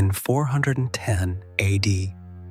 In 410 AD,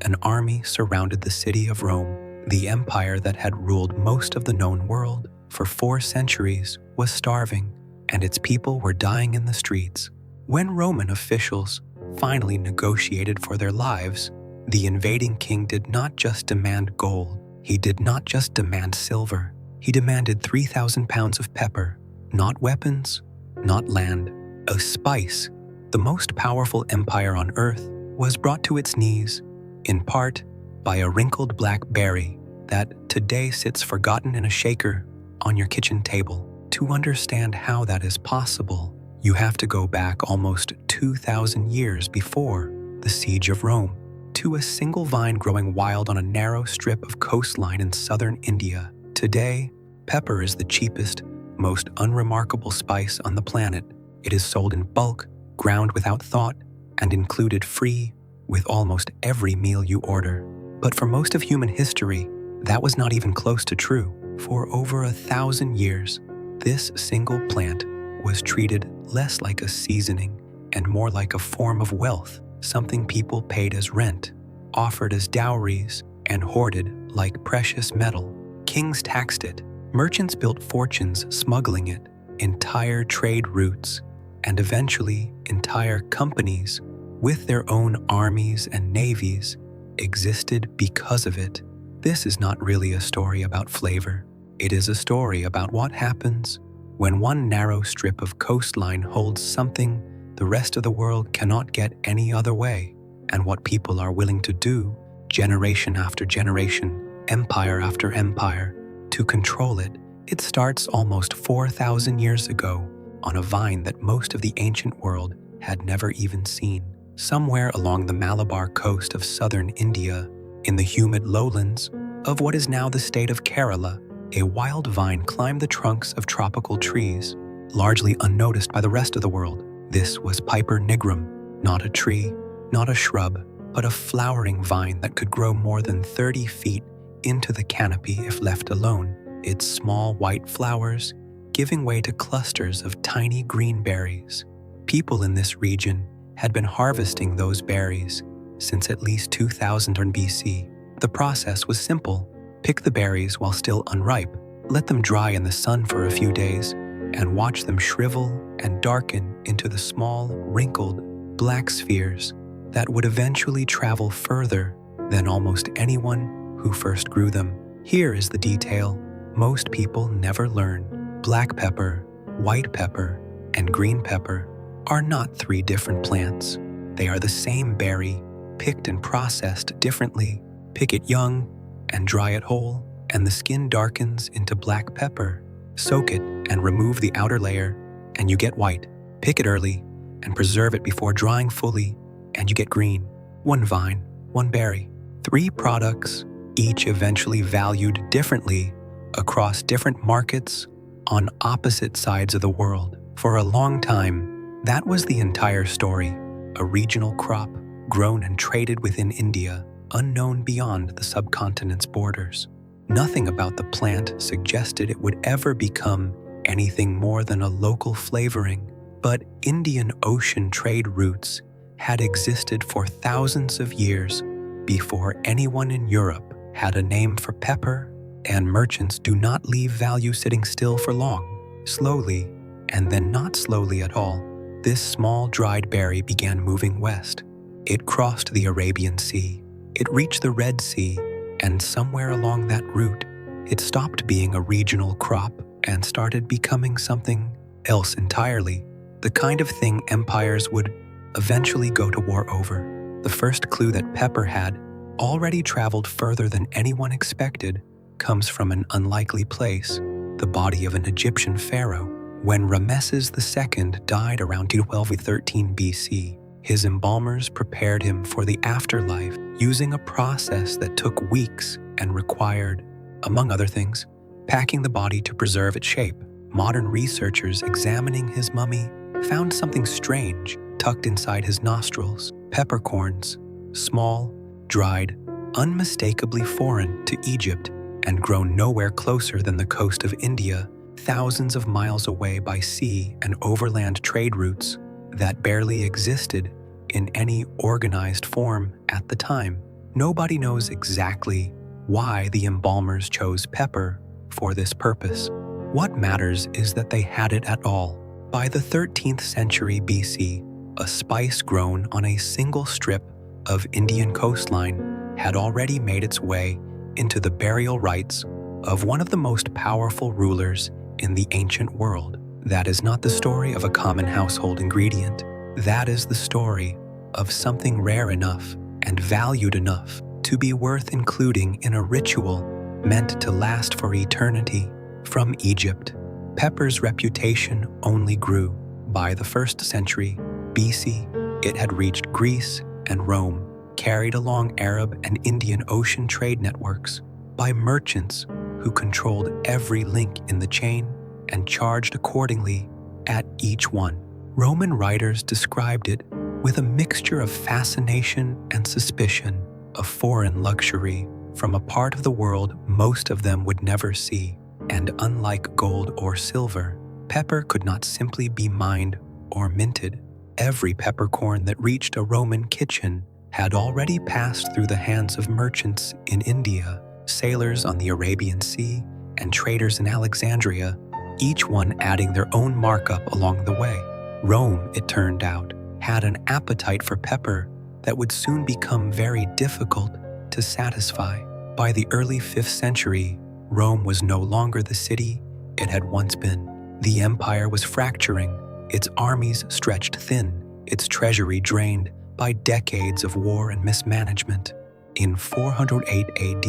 an army surrounded the city of Rome. The empire that had ruled most of the known world for 4 centuries was starving, and its people were dying in the streets. When Roman officials finally negotiated for their lives, the invading king did not just demand gold. He did not just demand silver. He demanded 3,000 pounds of pepper, not weapons, not land, a spice. The most powerful empire on earth was brought to its knees, in part by a wrinkled black berry that today sits forgotten in a shaker on your kitchen table. To understand how that is possible, you have to go back almost 2,000 years before the siege of Rome, to a single vine growing wild on a narrow strip of coastline in southern India. Today, pepper is the cheapest, most unremarkable spice on the planet. It is sold in bulk, ground without thought, and included free with almost every meal you order. But for most of human history, that was not even close to true. For over 1,000 years, this single plant was treated less like a seasoning and more like a form of wealth, something people paid as rent, offered as dowries, and hoarded like precious metal. Kings taxed it. Merchants built fortunes smuggling it. Entire trade routes, and eventually entire companies with their own armies and navies existed because of it. This is not really a story about flavor. It is a story about what happens when one narrow strip of coastline holds something the rest of the world cannot get any other way, and what people are willing to do, generation after generation, empire after empire, to control it. It starts almost 4,000 years ago on a vine that most of the ancient world had never even seen. Somewhere along the Malabar coast of southern India, in the humid lowlands of what is now the state of Kerala, a wild vine climbed the trunks of tropical trees, largely unnoticed by the rest of the world. This was Piper nigrum, not a tree, not a shrub, but a flowering vine that could grow more than 30 feet into the canopy if left alone, its small white flowers giving way to clusters of tiny green berries. People in this region had been harvesting those berries since at least 2000 BC. The process was simple. Pick the berries while still unripe, let them dry in the sun for a few days, and watch them shrivel and darken into the small, wrinkled, black spheres that would eventually travel further than almost anyone who first grew them. Here is the detail most people never learn. Black pepper, white pepper, and green pepper are not 3 different plants. They are the same berry, picked and processed differently. Pick it young and dry it whole, and the skin darkens into black pepper. Soak it and remove the outer layer, and you get white. Pick it early and preserve it before drying fully, and you get green. 1 vine, 1 berry. 3 products, each eventually valued differently across different markets on opposite sides of the world. For a long time, that was the entire story. A regional crop grown and traded within India, unknown beyond the subcontinent's borders. Nothing about the plant suggested it would ever become anything more than a local flavoring, but Indian Ocean trade routes had existed for thousands of years before anyone in Europe had a name for pepper, and merchants do not leave value sitting still for long. Slowly, and then not slowly at all, this small dried berry began moving west. It crossed the Arabian Sea. It reached the Red Sea, and somewhere along that route, it stopped being a regional crop and started becoming something else entirely, the kind of thing empires would eventually go to war over. The first clue that pepper had already traveled further than anyone expected comes from an unlikely place, the body of an Egyptian pharaoh. When Ramesses II died around 1213 BC, his embalmers prepared him for the afterlife using a process that took weeks and required, among other things, packing the body to preserve its shape. Modern researchers examining his mummy found something strange tucked inside his nostrils: peppercorns, small, dried, unmistakably foreign to Egypt and grown nowhere closer than the coast of India, thousands of miles away by sea and overland trade routes that barely existed in any organized form at the time. Nobody knows exactly why the embalmers chose pepper for this purpose. What matters is that they had it at all. By the 13th century BC, a spice grown on a single strip of Indian coastline had already made its way into the burial rites of one of the most powerful rulers in the ancient world. That is not the story of a common household ingredient. That is the story of something rare enough and valued enough to be worth including in a ritual meant to last for eternity. From Egypt, pepper's reputation only grew. By the 1st century BC, it had reached Greece and Rome, carried along Arab and Indian Ocean trade networks by merchants who controlled every link in the chain and charged accordingly at each one. Roman writers described it with a mixture of fascination and suspicion, a foreign luxury from a part of the world most of them would never see. And unlike gold or silver, pepper could not simply be mined or minted. Every peppercorn that reached a Roman kitchen had already passed through the hands of merchants in India, sailors on the Arabian Sea, and traders in Alexandria, each one adding their own markup along the way. Rome, it turned out, had an appetite for pepper that would soon become very difficult to satisfy. By the early 5th century, Rome was no longer the city it had once been. The empire was fracturing, its armies stretched thin, its treasury drained by decades of war and mismanagement. In 408 AD,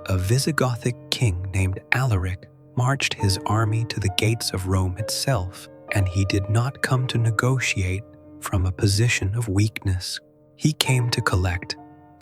a Visigothic king named Alaric marched his army to the gates of Rome itself, and he did not come to negotiate from a position of weakness. He came to collect.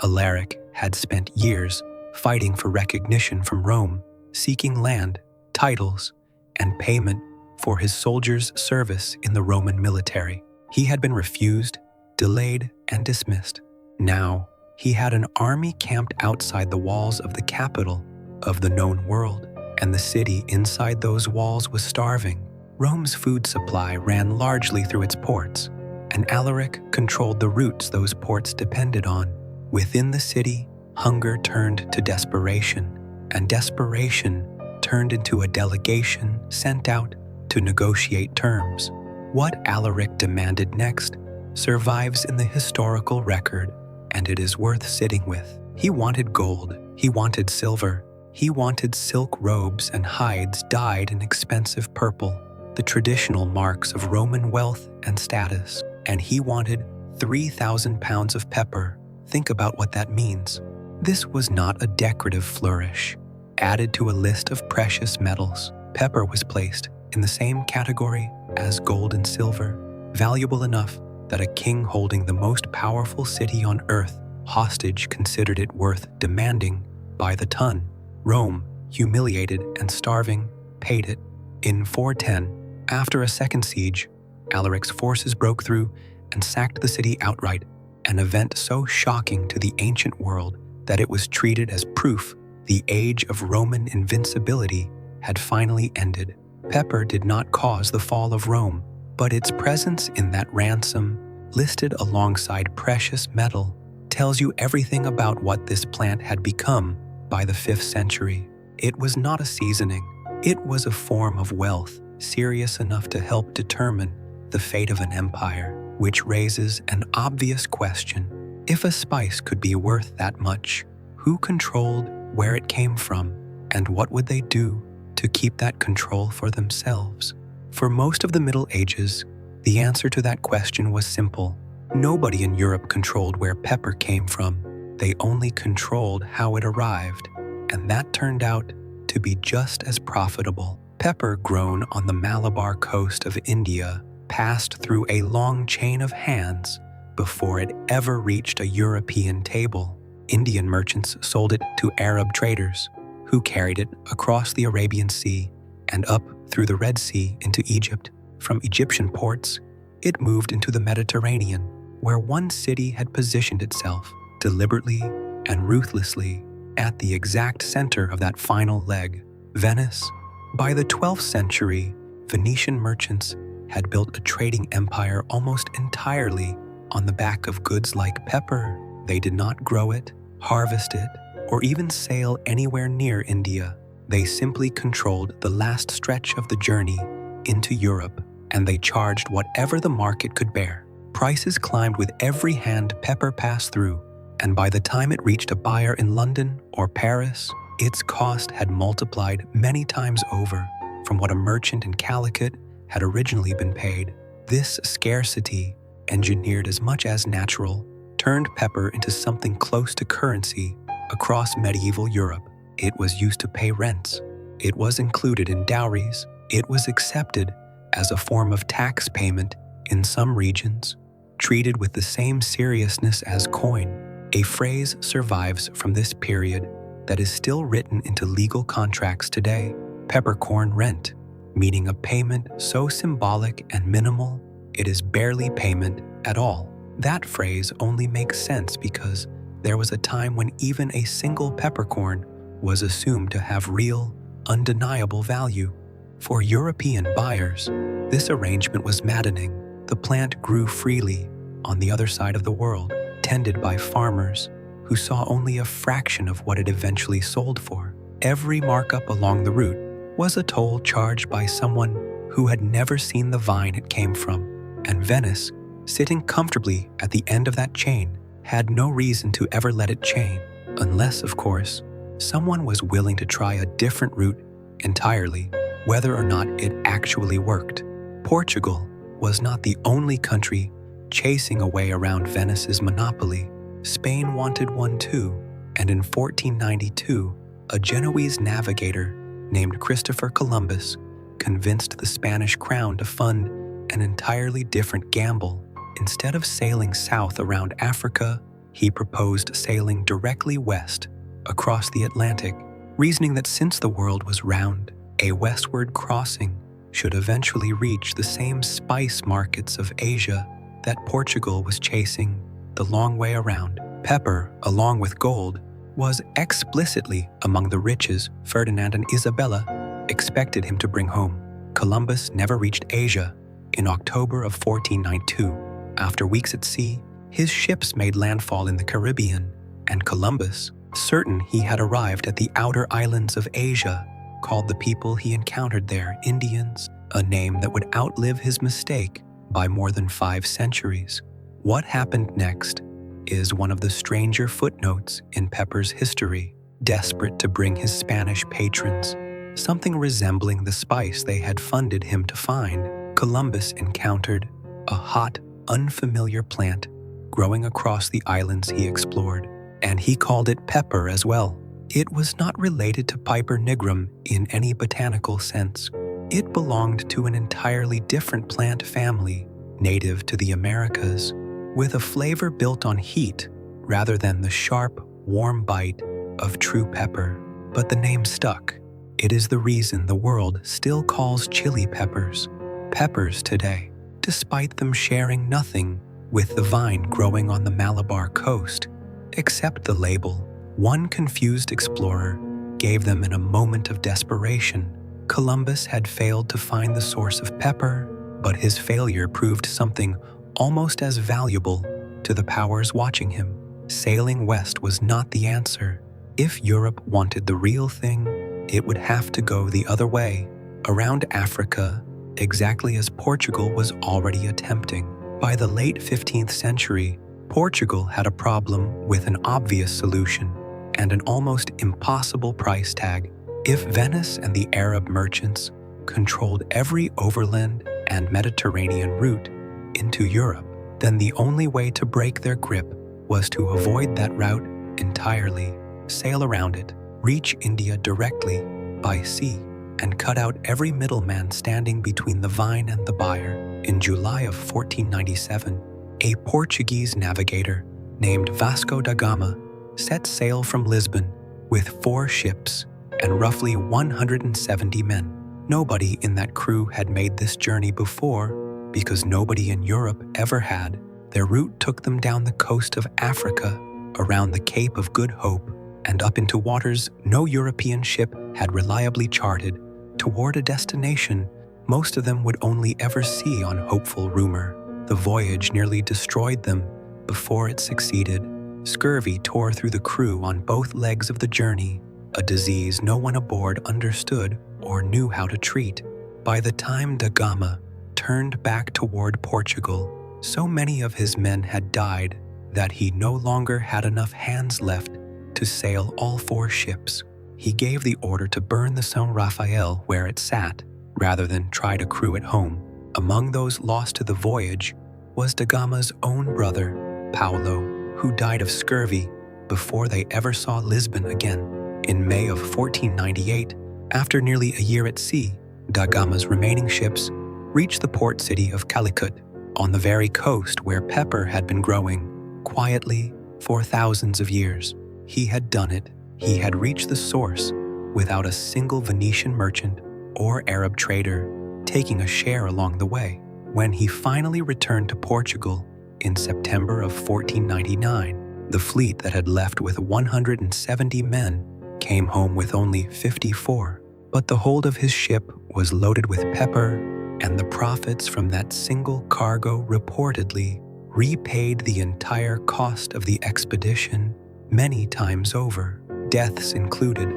Alaric had spent years fighting for recognition from Rome, seeking land, titles, and payment for his soldiers' service in the Roman military. He had been refused, delayed, and dismissed. Now, he had an army camped outside the walls of the capital of the known world, and the city inside those walls was starving. Rome's food supply ran largely through its ports, and Alaric controlled the routes those ports depended on. Within the city, hunger turned to desperation, and desperation turned into a delegation sent out to negotiate terms. What Alaric demanded next survives in the historical record, and it is worth sitting with. He wanted gold, he wanted silver, he wanted silk robes and hides dyed in expensive purple, the traditional marks of Roman wealth and status, and he wanted 3,000 pounds of pepper. Think about what that means. This was not a decorative flourish. Added to a list of precious metals, pepper was placed in the same category as gold and silver, valuable enough that a king holding the most powerful city on earth hostage considered it worth demanding by the ton. Rome, humiliated and starving, paid it. In 410, after a second siege, Alaric's forces broke through and sacked the city outright, an event so shocking to the ancient world that it was treated as proof the age of Roman invincibility had finally ended. Pepper did not cause the fall of Rome, but its presence in that ransom, listed alongside precious metal, tells you everything about what this plant had become by the 5th century. It was not a seasoning. It was a form of wealth, serious enough to help determine the fate of an empire, which raises an obvious question. If a spice could be worth that much, who controlled where it came from, and what would they do to keep that control for themselves? For most of the Middle Ages, the answer to that question was simple. Nobody in Europe controlled where pepper came from. They only controlled how it arrived, and that turned out to be just as profitable. Pepper grown on the Malabar coast of India passed through a long chain of hands before it ever reached a European table. Indian merchants sold it to Arab traders, who carried it across the Arabian Sea and up through the Red Sea into Egypt. From Egyptian ports, it moved into the Mediterranean, where one city had positioned itself deliberately and ruthlessly at the exact center of that final leg, Venice. By the 12th century, Venetian merchants had built a trading empire almost entirely on the back of goods like pepper. They did not grow it, harvest it, or even sail anywhere near India. They simply controlled the last stretch of the journey into Europe, and they charged whatever the market could bear. Prices climbed with every hand pepper passed through, and by the time it reached a buyer in London or Paris, its cost had multiplied many times over from what a merchant in Calicut had originally been paid. This scarcity, engineered as much as natural, turned pepper into something close to currency across medieval Europe. It was used to pay rents. It was included in dowries. It was accepted as a form of tax payment in some regions, treated with the same seriousness as coin. A phrase survives from this period that is still written into legal contracts today: peppercorn rent, meaning a payment so symbolic and minimal it is barely payment at all. That phrase only makes sense because there was a time when even a single peppercorn was assumed to have real, undeniable value. For European buyers, this arrangement was maddening. The plant grew freely on the other side of the world, tended by farmers who saw only a fraction of what it eventually sold for. Every markup along the route was a toll charged by someone who had never seen the vine it came from, and Venice, sitting comfortably at the end of that chain, had no reason to ever let it chain, unless, of course, someone was willing to try a different route entirely, whether or not it actually worked. Portugal was not the only country chasing a way around Venice's monopoly. Spain wanted one too, and in 1492, a Genoese navigator named Christopher Columbus convinced the Spanish crown to fund an entirely different gamble. Instead of sailing south around Africa, he proposed sailing directly west across the Atlantic, reasoning that since the world was round, a westward crossing should eventually reach the same spice markets of Asia that Portugal was chasing the long way around. Pepper, along with gold, was explicitly among the riches Ferdinand and Isabella expected him to bring home. Columbus never reached Asia. In October of 1492, after weeks at sea, his ships made landfall in the Caribbean, and Columbus, certain he had arrived at the outer islands of Asia, called the people he encountered there Indians, a name that would outlive his mistake by more than 5 centuries. What happened next is one of the stranger footnotes in Pepper's history. Desperate to bring his Spanish patrons something resembling the spice they had funded him to find, Columbus encountered a hot, unfamiliar plant growing across the islands he explored, and he called it pepper as well. It was not related to Piper nigrum in any botanical sense. It belonged to an entirely different plant family, native to the Americas, with a flavor built on heat rather than the sharp, warm bite of true pepper. But the name stuck. It is the reason the world still calls chili peppers peppers today, despite them sharing nothing with the vine growing on the Malabar coast, except the label. One confused explorer gave them in a moment of desperation. Columbus had failed to find the source of pepper, but his failure proved something almost as valuable to the powers watching him. Sailing west was not the answer. If Europe wanted the real thing, it would have to go the other way, around Africa, exactly as Portugal was already attempting. By the late 15th century, Portugal had a problem with an obvious solution and an almost impossible price tag. If Venice and the Arab merchants controlled every overland and Mediterranean route into Europe, then the only way to break their grip was to avoid that route entirely, sail around it, reach India directly by sea, and cut out every middleman standing between the vine and the buyer. In July of 1497, a Portuguese navigator named Vasco da Gama set sail from Lisbon with 4 ships and roughly 170 men. Nobody in that crew had made this journey before because nobody in Europe ever had. Their route took them down the coast of Africa, around the Cape of Good Hope, and up into waters no European ship had reliably charted, toward a destination most of them would only ever see on hopeful rumor. The voyage nearly destroyed them before it succeeded. Scurvy tore through the crew on both legs of the journey, a disease no one aboard understood or knew how to treat. By the time da Gama turned back toward Portugal, so many of his men had died that he no longer had enough hands left to sail all 4 ships. He gave the order to burn the São Rafael where it sat, rather than try to crew it home. Among those lost to the voyage was da Gama's own brother, Paulo, who died of scurvy before they ever saw Lisbon again. In May of 1498, after nearly a year at sea, da Gama's remaining ships reached the port city of Calicut, on the very coast where pepper had been growing quietly for thousands of years. He had done it. He had reached the source without a single Venetian merchant or Arab trader taking a share along the way. When he finally returned to Portugal in September of 1499, the fleet that had left with 170 men came home with only 54. But the hold of his ship was loaded with pepper, and the profits from that single cargo reportedly repaid the entire cost of the expedition many times over, deaths included.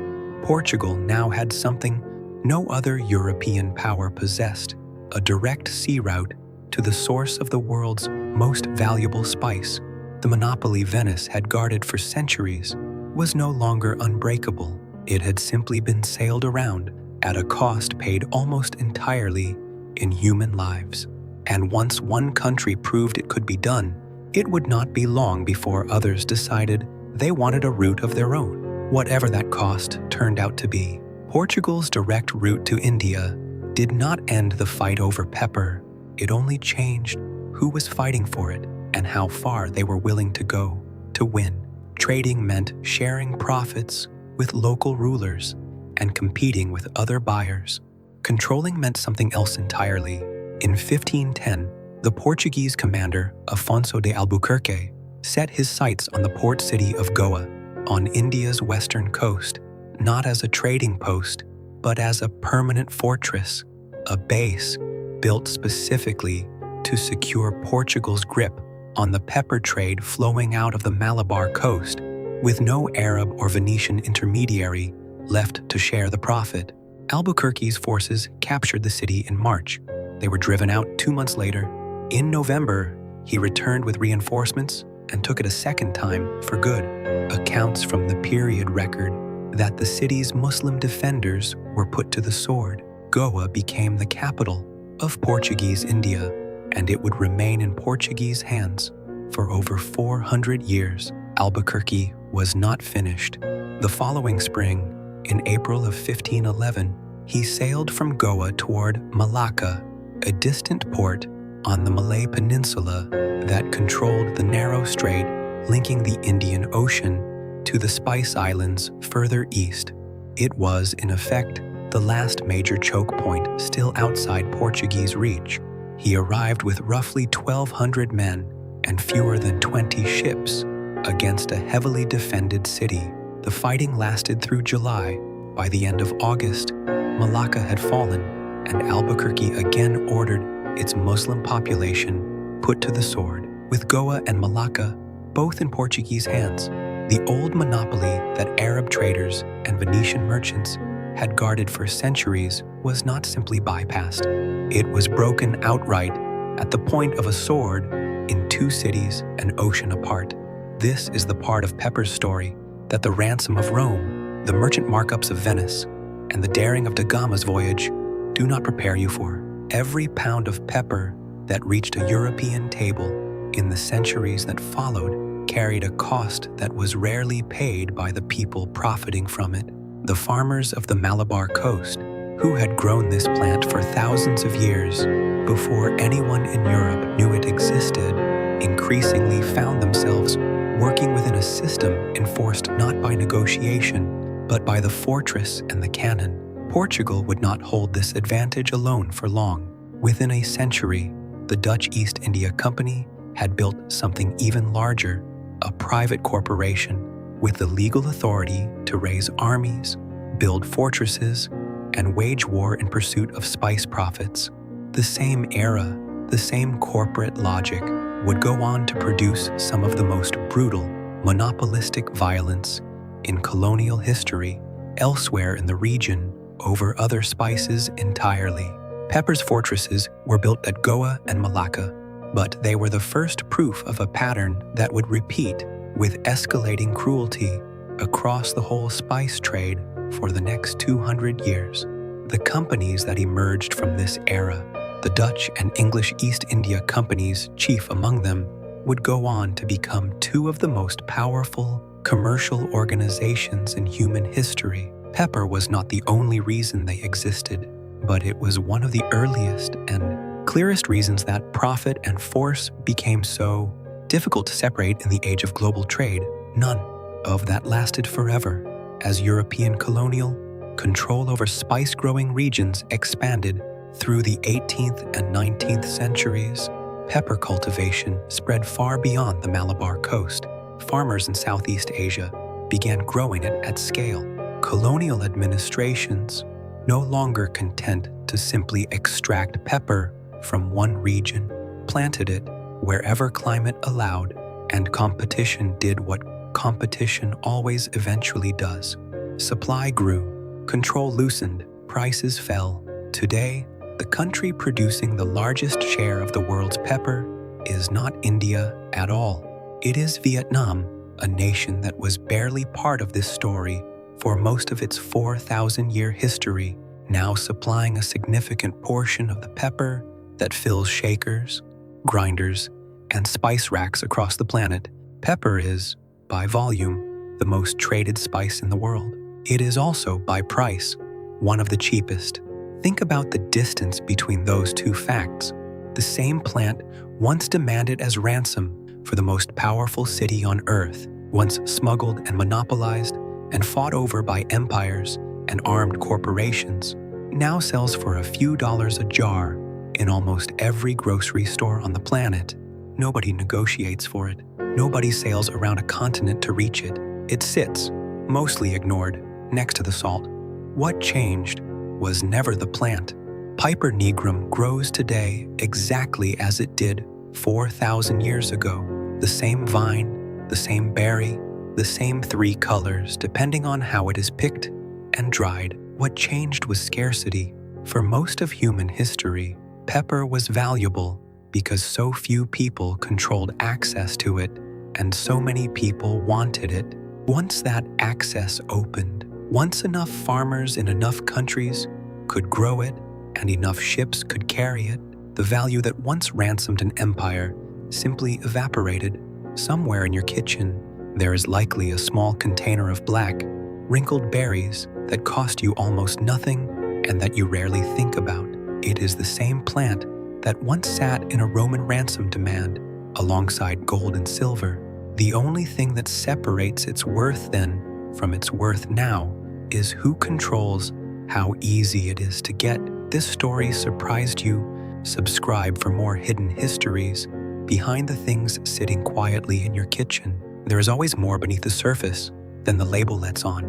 Portugal now had something no other European power possessed: a direct sea route to the source of the world's most valuable spice. The monopoly Venice had guarded for centuries was no longer unbreakable. It had simply been sailed around at a cost paid almost entirely in human lives. And once one country proved it could be done, it would not be long before others decided they wanted a route of their own, whatever that cost turned out to be. Portugal's direct route to India did not end the fight over pepper. It only changed who was fighting for it and how far they were willing to go to win. Trading meant sharing profits with local rulers and competing with other buyers. Controlling meant something else entirely. In 1510, the Portuguese commander Afonso de Albuquerque set his sights on the port city of Goa, on India's western coast, not as a trading post, but as a permanent fortress, a base built specifically to secure Portugal's grip on the pepper trade flowing out of the Malabar coast, with no Arab or Venetian intermediary left to share the profit. Albuquerque's forces captured the city in March. They were driven out 2 months later. In November, he returned with reinforcements and took it a second time for good. Accounts from the period record that the city's Muslim defenders were put to the sword. Goa became the capital of Portuguese India, and it would remain in Portuguese hands for over 400 years. Albuquerque was not finished. The following spring, in April of 1511, he sailed from Goa toward Malacca, a distant port on the Malay Peninsula that controlled the narrow strait linking the Indian Ocean to the Spice Islands further east. It was, in effect, the last major choke point still outside Portuguese reach. He arrived with roughly 1,200 men and fewer than 20 ships against a heavily defended city. The fighting lasted through July. By the end of August, Malacca had fallen, and Albuquerque again ordered its Muslim population put to the sword. With Goa and Malacca both in Portuguese hands, the old monopoly that Arab traders and Venetian merchants had guarded for centuries was not simply bypassed. It was broken outright at the point of a sword in 2 cities an ocean apart. This is the part of Pepper's story that the ransom of Rome, the merchant markups of Venice, and the daring of da Gama's voyage do not prepare you for. Every pound of pepper that reached a European table in the centuries that followed carried a cost that was rarely paid by the people profiting from it. The farmers of the Malabar coast, who had grown this plant for thousands of years before anyone in Europe knew it existed, increasingly found themselves working within a system enforced not by negotiation, but by the fortress and the cannon. Portugal would not hold this advantage alone for long. Within a century, the Dutch East India Company had built something even larger, a private corporation with the legal authority to raise armies, build fortresses, and wage war in pursuit of spice profits. The same era The same corporate logic would go on to produce some of the most brutal, monopolistic violence in colonial history elsewhere in the region over other spices entirely. Pepper's fortresses were built at Goa and Malacca, but they were the first proof of a pattern that would repeat with escalating cruelty across the whole spice trade for the next 200 years. The companies that emerged from this era, the Dutch and English East India Companies, chief among them, would go on to become two of the most powerful commercial organizations in human history. Pepper was not the only reason they existed, but it was one of the earliest and clearest reasons that profit and force became so difficult to separate in the age of global trade. None of that lasted forever. As European colonial control over spice-growing regions expanded through the 18th and 19th centuries, pepper cultivation spread far beyond the Malabar coast. Farmers in Southeast Asia began growing it at scale. Colonial administrations, no longer content to simply extract pepper from one region, planted it wherever climate allowed, and competition did what competition always eventually does. Supply grew, control loosened, prices fell. Today, the country producing the largest share of the world's pepper is not India at all. It is Vietnam, a nation that was barely part of this story for most of its 4,000-year history, now supplying a significant portion of the pepper that fills shakers, grinders, and spice racks across the planet. Pepper is, by volume, the most traded spice in the world. It is also, by price, one of the cheapest. Think about the distance between those two facts. The same plant once demanded as ransom for the most powerful city on earth, once smuggled and monopolized and fought over by empires and armed corporations, now sells for a few dollars a jar in almost every grocery store on the planet. Nobody negotiates for it. Nobody sails around a continent to reach it. It sits, mostly ignored, next to the salt. What changed was never the plant. Piper nigrum grows today exactly as it did 4,000 years ago. The same vine, the same berry, the same 3 colors depending on how it is picked and dried. What changed was scarcity. For most of human history, pepper was valuable because so few people controlled access to it and so many people wanted it. Once that access opened, once enough farmers in enough countries could grow it and enough ships could carry it, the value that once ransomed an empire simply evaporated. Somewhere in your kitchen, there is likely a small container of black, wrinkled berries that cost you almost nothing and that you rarely think about. It is the same plant that once sat in a Roman ransom demand alongside gold and silver. The only thing that separates its worth then from its worth now is who controls how easy it is to get. This story surprised you? Subscribe for more hidden histories behind the things sitting quietly in your kitchen. There is always more beneath the surface than the label lets on.